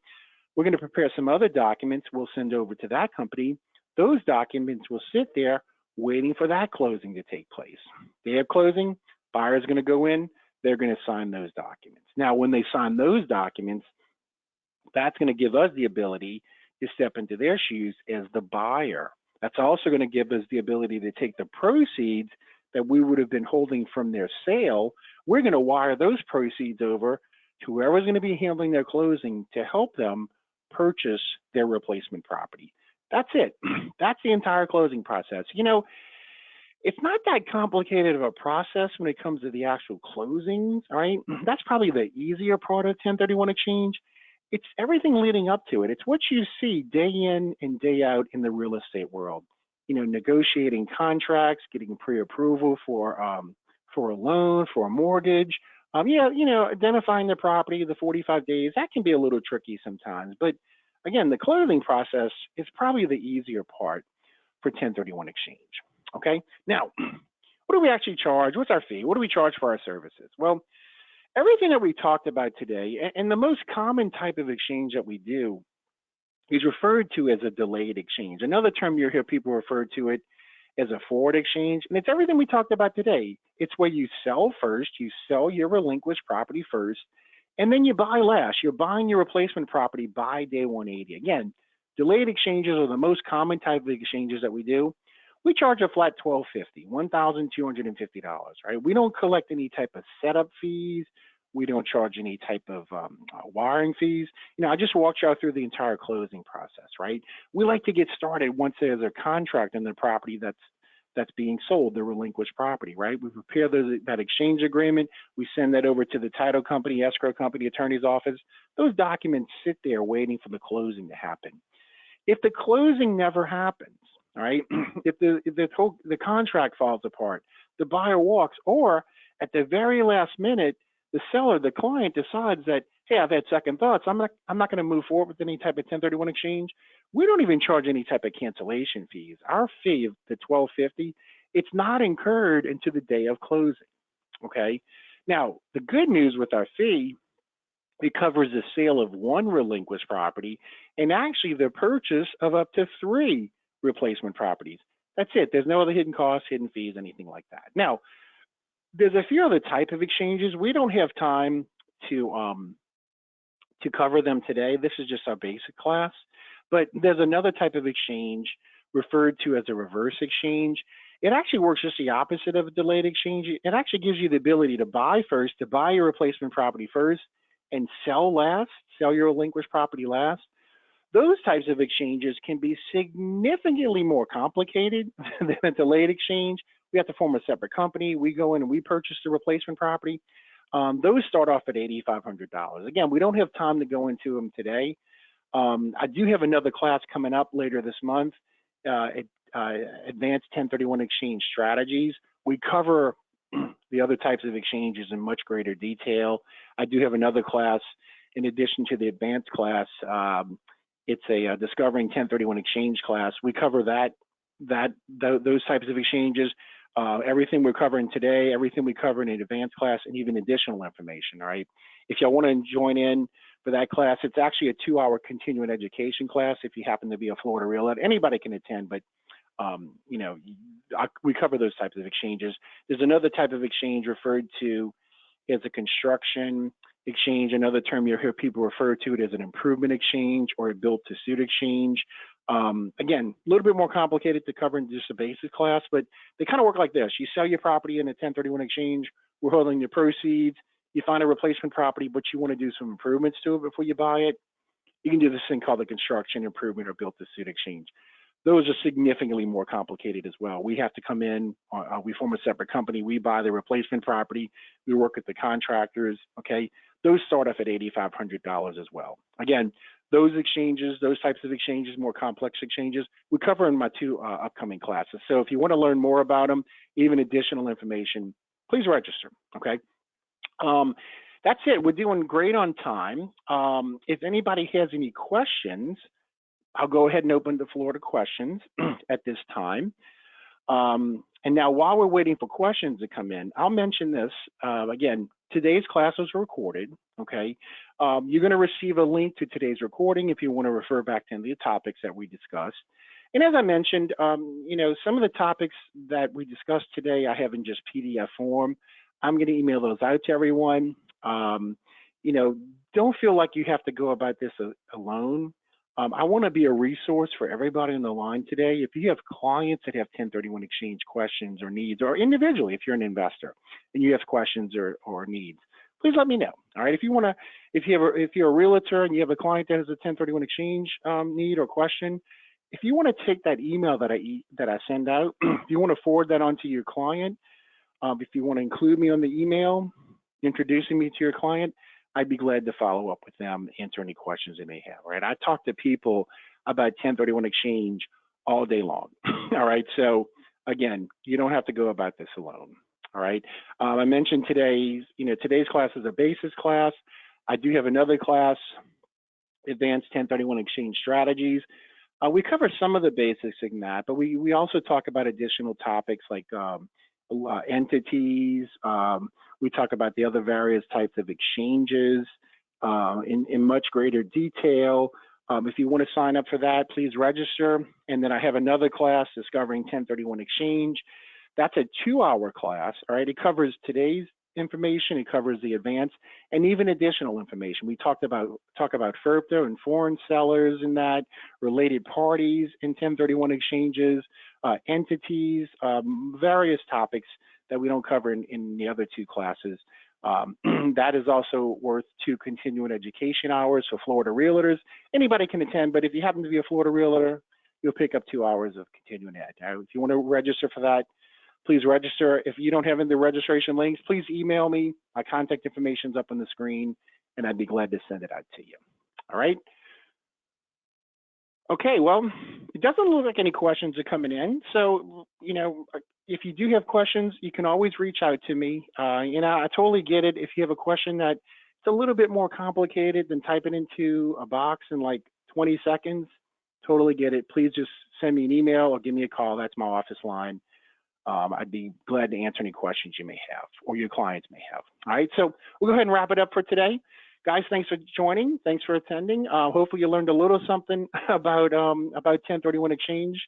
We're going to prepare some other documents we'll send over to that company. Those documents will sit there waiting for that closing to take place. Day of closing, buyer's going to go in, they're going to sign those documents. Now, when they sign those documents, that's going to give us the ability to step into their shoes as the buyer. That's also going to give us the ability to take the proceeds that we would have been holding from their sale. We're going to wire those proceeds over to whoever's going to be handling their closing to help them purchase their replacement property. That's it. That's the entire closing process. It's not that complicated of a process when it comes to the actual closings, all right? That's probably the easier part of 1031 exchange. It's everything leading up to it. It's what you see day in and day out in the real estate world. Negotiating contracts, getting pre-approval for a loan, for a mortgage. Identifying the property, the 45 days, that can be a little tricky sometimes. But again, the closing process is probably the easier part for 1031 exchange. Okay, now, what do we actually charge? What's our fee? What do we charge for our services? Well, everything that we talked about today, and the most common type of exchange that we do is referred to as a delayed exchange. Another term you hear people refer to it as a forward exchange, and it's everything we talked about today. It's where you sell first, you sell your relinquished property first, and then you buy last. You're buying your replacement property by day 180. Again, delayed exchanges are the most common type of exchanges that we do. We charge a flat $1,250, $1,250, right? We don't collect any type of setup fees. We don't charge any type of wiring fees. I just walked y'all through the entire closing process, right? We like to get started once there's a contract on the property that's that's being sold, the relinquished property, right? We prepare that exchange agreement. We send that over to the title company, escrow company, attorney's office. Those documents sit there waiting for the closing to happen. If the closing never happens, all right, if the contract falls apart, the buyer walks, or at the very last minute, the seller, the client decides that, hey, I've had second thoughts. I'm not going to move forward with any type of 1031 exchange. We don't even charge any type of cancellation fees. Our fee of the $12.50, it's not incurred until the day of closing. Okay. Now, the good news with our fee, it covers the sale of one relinquished property and actually the purchase of up to 3 replacement properties. That's it. There's no other hidden costs, hidden fees, anything like that. Now, there's a few other type of exchanges. We don't have time to cover them today. This is just our basic class. But there's another type of exchange referred to as a reverse exchange. It actually works just the opposite of a delayed exchange. It actually gives you the ability to buy first, to buy your replacement property first, and sell last, sell your relinquished property last. Those types of exchanges can be significantly more complicated than a delayed exchange. We have to form a separate company. We go in and we purchase the replacement property. Those start off at $8,500. Again, we don't have time to go into them today. I do have another class coming up later this month, Advanced 1031 Exchange Strategies. We cover the other types of exchanges in much greater detail. I do have another class in addition to the advanced class. It's a Discovering 1031 Exchange class. We cover those types of exchanges. Everything we're covering today, everything we cover in an advanced class, and even additional information, all right? If y'all want to join in for that class, it's actually a 2-hour continuing education class if you happen to be a Florida realtor. Anybody can attend, but you know, we cover those types of exchanges. There's another type of exchange referred to as a construction exchange. Another term you'll hear people refer to it as an improvement exchange or a built-to-suit exchange. Again, a little bit more complicated to cover in just a basic class, but they kind of work like this. You sell your property in a 1031 exchange, we're holding your proceeds, you find a replacement property, but you want to do some improvements to it before you buy it, you can do this thing called the construction improvement or built-to-suit exchange. Those are significantly more complicated as well. We have to come in, we form a separate company, we buy the replacement property, we work with the contractors, okay? Those start off at $8,500 as well. Again, those exchanges, those types of exchanges, more complex exchanges, we cover in my 2 upcoming classes. So if you want to learn more about them, even additional information, please register, okay? That's it. We're doing great on time. If anybody has any questions, I'll go ahead and open the floor to questions at this time. And now while we're waiting for questions to come in, I'll mention this. Again, today's classes are recorded, okay? You're gonna receive a link to today's recording if you wanna refer back to the topics that we discussed. And as I mentioned, you know, some of the topics that we discussed today, I have in just PDF form. I'm gonna email those out to everyone. You know, don't feel like you have to go about this alone. I want to be a resource for everybody on the line today. If you have clients that have 1031 exchange questions or needs, or individually, if you're an investor and you have questions or needs, please let me know. All right. If you're a realtor and you have a client that has a 1031 exchange need or question, if you want to take that email that I send out, if you want to forward that on to your client, if you want to include me on the email, introducing me to your client, I'd be glad to follow up with them, answer any questions they may have, right? I talk to people about 1031 exchange all day long, all right? So again, you don't have to go about this alone, all right? I mentioned today's class is a basis class. I do have another class, Advanced 1031 Exchange Strategies. We cover some of the basics in that, but we also talk about additional topics like entities. We talk about the other various types of exchanges in much greater detail. If you want to sign up for that, please register. And then I have another class, Discovering 1031 Exchange. That's a 2-hour class, all right? It covers today's information, it covers the advanced, and even additional information. We talk about FERPTA and foreign sellers in that, related parties in 1031 exchanges, entities, various topics that we don't cover in the other 2 classes. That is also worth 2 continuing education hours for Florida realtors. Anybody can attend, but if you happen to be a Florida realtor, you'll pick up 2 hours of continuing ed. If you want to register for that, please register. If you don't have the registration links, please email me. My contact information is up on the screen, and I'd be glad to send it out to you. All right. Okay, well, it doesn't look like any questions are coming in. So, if you do have questions, you can always reach out to me. I totally get it. If you have a question that's a little bit more complicated than typing into a box in like 20 seconds, totally get it. Please just send me an email or give me a call. That's my office line. I'd be glad to answer any questions you may have or your clients may have. All right, so we'll go ahead and wrap it up for today. Guys, thanks for joining. Thanks for attending. Hopefully you learned a little something about 1031 exchange.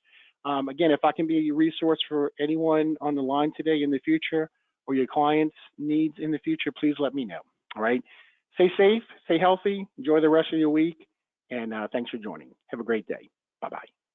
Again, if I can be a resource for anyone on the line today in the future or your clients' needs in the future, please let me know. All right, stay safe, stay healthy, enjoy the rest of your week, and thanks for joining. Have a great day. Bye-bye.